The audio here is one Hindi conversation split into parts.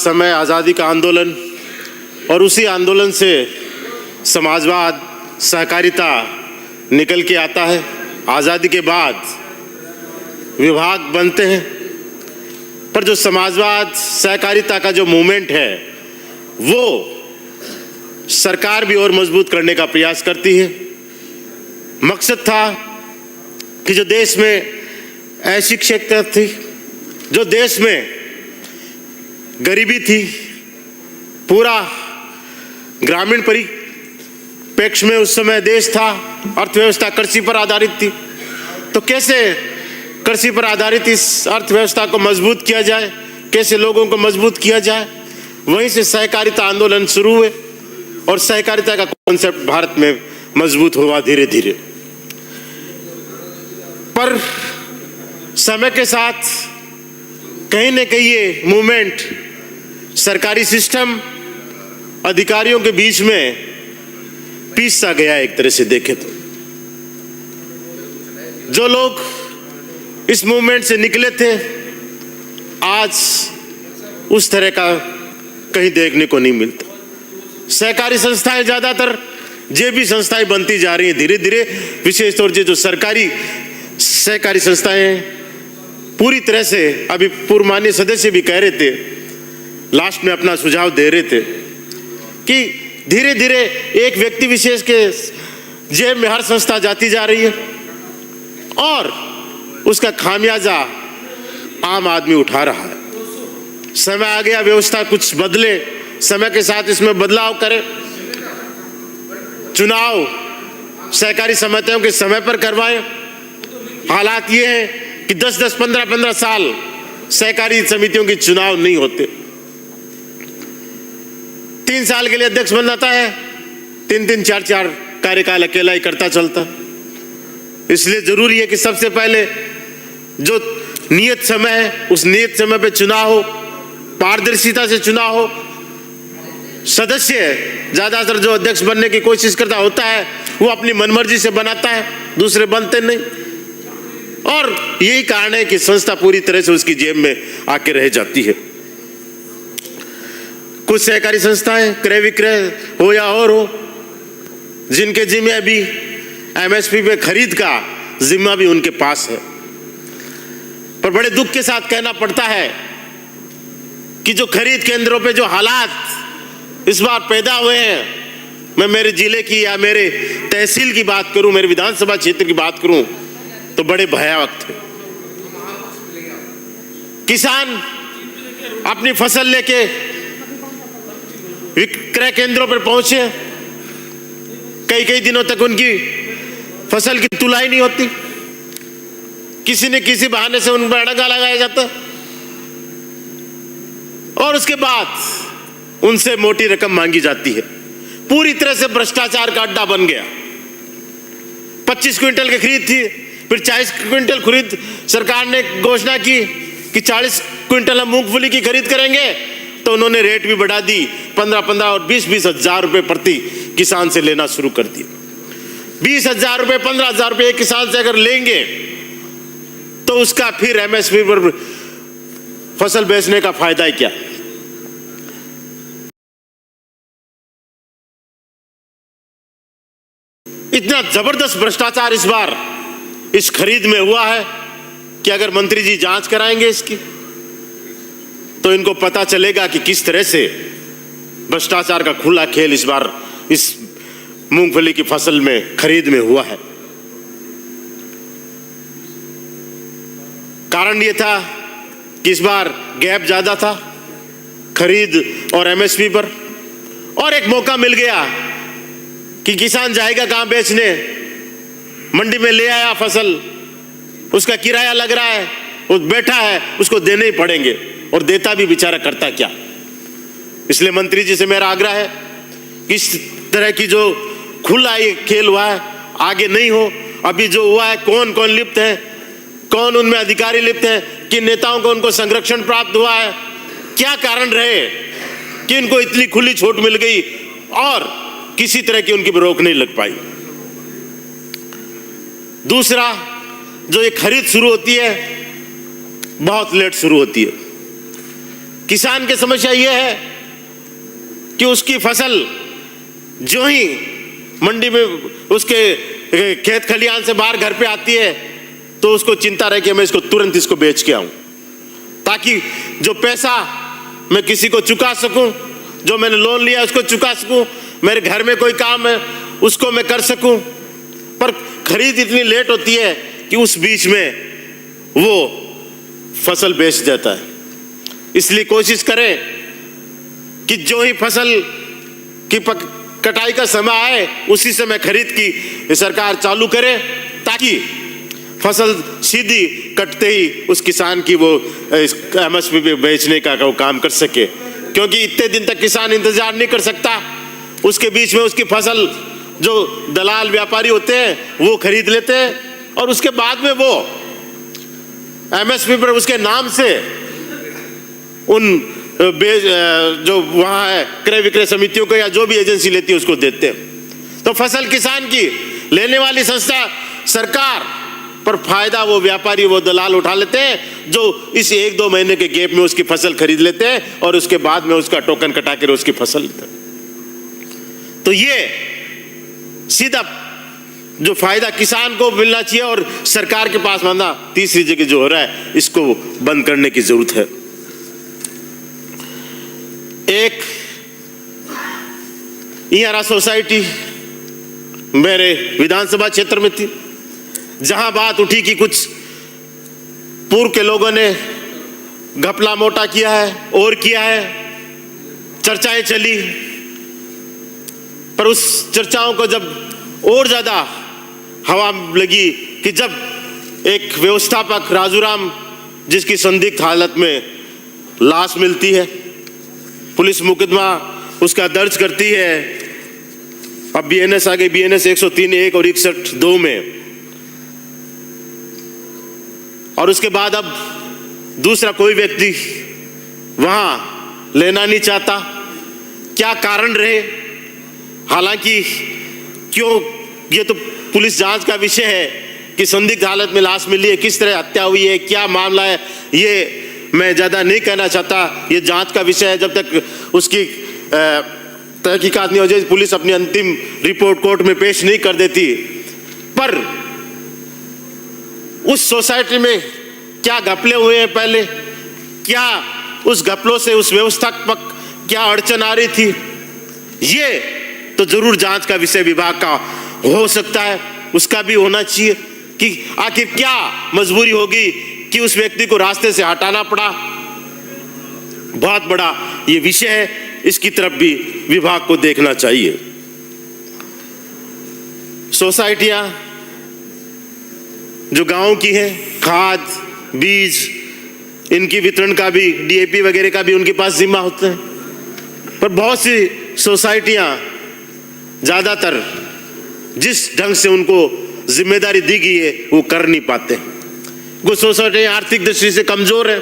समय आज़ादी का आंदोलन और उसी आंदोलन से समाजवाद, सहकारिता निकल के आता है। आज़ादी के बाद विभाग बनते हैं, पर जो समाजवाद, सहकारिता का जो मूवमेंट है वो सरकार भी और मजबूत करने का प्रयास करती है। मकसद था कि जो देश में ऐसी क्षेत्र थी, जो देश में गरीबी थी, पूरा ग्रामीण परिप्रेक्ष्य में उस समय देश था, अर्थव्यवस्था कृषि पर आधारित थी, तो कैसे कृषि पर आधारित इस अर्थव्यवस्था को मजबूत किया जाए, कैसे लोगों को मजबूत किया जाए। वहीं से सहकारिता आंदोलन शुरू हुए और सहकारिता का कॉन्सेप्ट भारत में मजबूत हुआ धीरे धीरे। पर समय के साथ कहीं न कहीं ये मूवमेंट सरकारी सिस्टम, अधिकारियों के बीच में पीसता गया। एक तरह से देखें तो जो लोग इस मूवमेंट से निकले थे, आज उस तरह का कहीं देखने को नहीं मिलता। सहकारी संस्थाएं ज्यादातर जेबी संस्थाएं बनती जा रही हैं धीरे धीरे। विशेष तौर से जो सरकारी सहकारी संस्थाएं हैं, पूरी तरह से, अभी पूर्व माननीय सदस्य भी कह रहे थे, लास्ट में अपना सुझाव दे रहे थे कि धीरे धीरे एक व्यक्ति विशेष के जेब में हर संस्था जाती जा रही है और उसका खामियाजा आम आदमी उठा रहा है। समय आ गया, व्यवस्था कुछ बदले, समय के साथ इसमें बदलाव करें। चुनाव सहकारी समितियों के समय पर करवाएं। हालात ये हैं कि 10-10, 15-15 साल सहकारी समितियों के चुनाव नहीं होते। 3 साल के लिए अध्यक्ष बन जाता है, 3-3, 4-4 कार्यकाल अकेला ही करता चलता। इसलिए जरूरी है कि सबसे पहले जो नियत समय है, उस नियत समय पे चुनाव हो, पारदर्शिता से चुनाव हो। सदस्य ज्यादातर जो अध्यक्ष बनने की कोशिश करता होता है वो अपनी मनमर्जी से बनाता है, दूसरे बनते नहीं। और यही कारण है कि संस्था पूरी तरह से उसकी जेब में आके रह जाती है। कुछ सहकारी संस्थाएं क्रय विक्रय हो या और हो, जिनके जिम्मे अभी एमएसपी पे खरीद का जिम्मा भी उनके पास है। पर बड़े दुख के साथ कहना पड़ता है कि जो खरीद केंद्रों पे जो हालात इस बार पैदा हुए हैं, मैं मेरे जिले की या मेरे तहसील की बात करूं, मेरे विधानसभा क्षेत्र की बात करूं, तो बड़े भयावह थे। किसान अपनी फसल लेके विक्रय केंद्रों पर पहुंचे, कई दिनों तक उनकी फसल की तुलाई नहीं होती, किसी न किसी बहाने से उन पर अड़ंगा लगाया जाता और उसके बाद उनसे मोटी रकम मांगी जाती है। पूरी तरह से भ्रष्टाचार का अड्डा बन गया। 25 क्विंटल की खरीद थी, फिर 40 क्विंटल खरीद सरकार ने घोषणा की कि 40 क्विंटल हम मूंगफली की खरीद करेंगे, तो उन्होंने रेट भी बढ़ा दी, 15-15 और 20-20 हजार रुपए प्रति किसान से लेना शुरू कर दिया। 20,000 रुपए, 15,000 रुपए एक किसान से अगर लेंगे तो उसका फिर एमएसपी पर फसल बेचने का फायदा है क्या? इतना जबरदस्त भ्रष्टाचार इस बार इस खरीद में हुआ है कि अगर मंत्री जी जांच कराएंगे इसकी, तो इनको पता चलेगा कि किस तरह से भ्रष्टाचार का खुला खेल इस बार इस मूंगफली की फसल में खरीद में हुआ है। कारण यह था कि इस बार गैप ज्यादा था खरीद और एमएसपी पर, और एक मौका मिल गया कि किसान जाएगा कहां बेचने, मंडी में ले आया फसल, उसका किराया लग रहा है, वो बैठा है, उसको देने ही पड़ेंगे, और देता भी बेचारा करता क्या। इसलिए मंत्री जी से मेरा आग्रह है कि इस तरह की जो खुला ये खेल हुआ है आगे नहीं हो। अभी जो हुआ है, कौन कौन लिप्त है, कौन उनमें अधिकारी लिप्त है, किन नेताओं को उनको संरक्षण प्राप्त हुआ है, क्या कारण रहे कि इनको इतनी खुली छूट मिल गई और किसी तरह की उनकी रोक नहीं लग पाई। दूसरा, जो ये खरीद शुरू होती है बहुत लेट शुरू होती है। किसान की समस्या यह है कि उसकी फसल जो ही मंडी में उसके खेत खलिहान से बाहर घर पे आती है तो उसको चिंता रहे कि मैं इसको तुरंत इसको बेच के आऊं, ताकि जो पैसा मैं किसी को चुका सकूं, जो मैंने लोन लिया उसको चुका सकूं, मेरे घर में कोई काम है उसको मैं कर सकूं। पर खरीद इतनी लेट होती है कि उस बीच में वो फसल बेच देता है। इसलिए कोशिश करें कि जो ही फसल की कटाई का समय आए उसी समय खरीद की सरकार चालू करे, ताकि फसल सीधी कटते ही उस किसान की वो एमएसपी पे बेचने का वो काम कर सके, क्योंकि इतने दिन तक किसान इंतजार नहीं कर सकता। उसके बीच में उसकी फसल जो दलाल व्यापारी होते हैं वो खरीद लेते हैं और उसके बाद में वो एमएसपी पर उसके नाम से उन जो वहाँ है क्रय विक्रय समितियों को या जो भी एजेंसी लेती है उसको देते हैं। तो फसल किसान की लेने वाली संस्था सरकार, पर फायदा वो व्यापारी वो दलाल उठा लेते हैं जो इस 1-2 महीने के गैप में उसकी फसल खरीद लेते हैं और उसके बाद में उसका टोकन कटा कर उसकी फसल लेते हैं। तो ये सीधा जो फायदा किसान को मिलना चाहिए और सरकार के पास माना तीसरी जगह जो हो रहा है इसको बंद करने की जरूरत है। एक इयारा सोसाइटी मेरे विधानसभा क्षेत्र में थी, जहां बात उठी कि कुछ पूर्व के लोगों ने घपला मोटा किया है और किया है, चर्चाएं चली, पर उस चर्चाओं को जब और ज्यादा हवा लगी कि जब एक व्यवस्थापक राजूराम जिसकी संदिग्ध हालत में लाश मिलती है, पुलिस मुकदमा उसका दर्ज करती है, अब बीएनएस आ गई, बीएनएस 103(1) और 61(2) में, और उसके बाद अब दूसरा कोई व्यक्ति वहां लेना नहीं चाहता। क्या कारण रहे? हालांकि क्यों, ये तो पुलिस जांच का विषय है कि संदिग्ध हालत में लाश मिली है, किस तरह हत्या हुई है, क्या मामला है, ये मैं ज्यादा नहीं कहना चाहता, ये जांच का विषय है। जब तक उसकी तहकीकात नहीं हो जाए, पुलिस अपनी अंतिम रिपोर्ट कोर्ट में पेश नहीं कर देती। पर उस सोसाइटी में क्या घपले हुए हैं पहले, क्या उस घपलों से उस व्यवस्थापक क्या अड़चन आ रही थी, ये तो जरूर जांच का विषय विभाग का हो सकता है, उसका भी होना चाहिए कि आखिर क्या मजबूरी होगी कि उस व्यक्ति को रास्ते से हटाना पड़ा। बहुत बड़ा ये विषय है, इसकी तरफ भी विभाग को देखना चाहिए। सोसाइटियां जो गांव की हैं, खाद बीज इनकी वितरण का भी, डीएपी वगैरह का भी उनके पास जिम्मा होता है, पर बहुत सी सोसाइटियां ज्यादातर जिस ढंग से उनको जिम्मेदारी दी गई है वो कर नहीं पाते। कुछ सोसाइटियां आर्थिक दृष्टि से कमजोर है,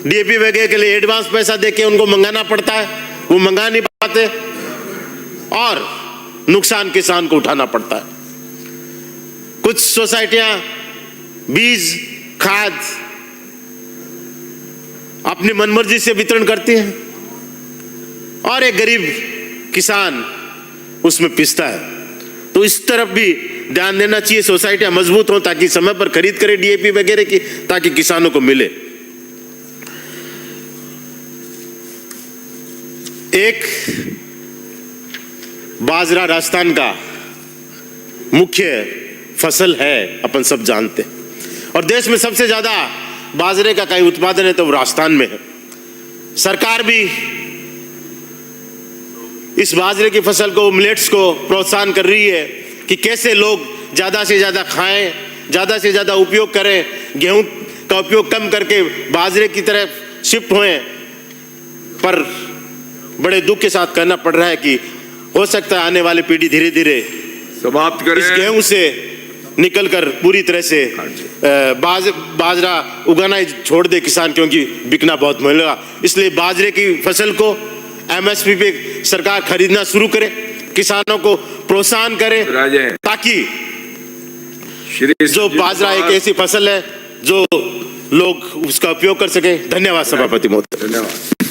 डीएपी वगैरह के लिए एडवांस पैसा देके उनको मंगाना पड़ता है, वो मंगा नहीं पाते और नुकसान किसान को उठाना पड़ता है। कुछ सोसाइटियां बीज खाद अपनी मनमर्जी से वितरण करती हैं और एक गरीब किसान उसमें पिसता है। तो इस तरफ भी ध्यान देना चाहिए, सोसाइटियां मजबूत हो ताकि समय पर खरीद करें डीएपी वगैरह की, ताकि किसानों को मिले। एक बाजरा राजस्थान का मुख्य फसल है, अपन सब जानते हैं, और देश में सबसे ज्यादा बाजरे का कहीं उत्पादन है तो वो राजस्थान में है। सरकार भी इस बाजरे की फसल को, मिलेट्स को प्रोत्साहन कर रही है कि कैसे लोग ज्यादा से ज्यादा खाएं, ज्यादा से ज्यादा उपयोग करें, गेहूं का उपयोग कम करके बाजरे की तरफ शिफ्ट होएं। पर बड़े दुख के साथ कहना पड़ रहा है कि हो सकता है आने वाली पीढ़ी धीरे धीरे समाप्त करें, इस गेहूं से निकलकर पूरी तरह से बाजरा उगाना ही छोड़ दे किसान, क्योंकि बिकना बहुत महंगा। इसलिए बाजरे की फसल को एमएसपी पे सरकार खरीदना शुरू करे, किसानों को प्रोत्साहन करे, ताकि जो बाजरा एक ऐसी फसल है जो लोग उसका उपयोग कर सके। धन्यवाद सभापति महोदय। धन्यवाद।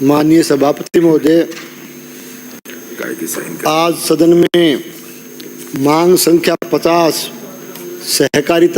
माननीय सभापति महोदय, आज सदन में मांग संख्या 50 सहकारिता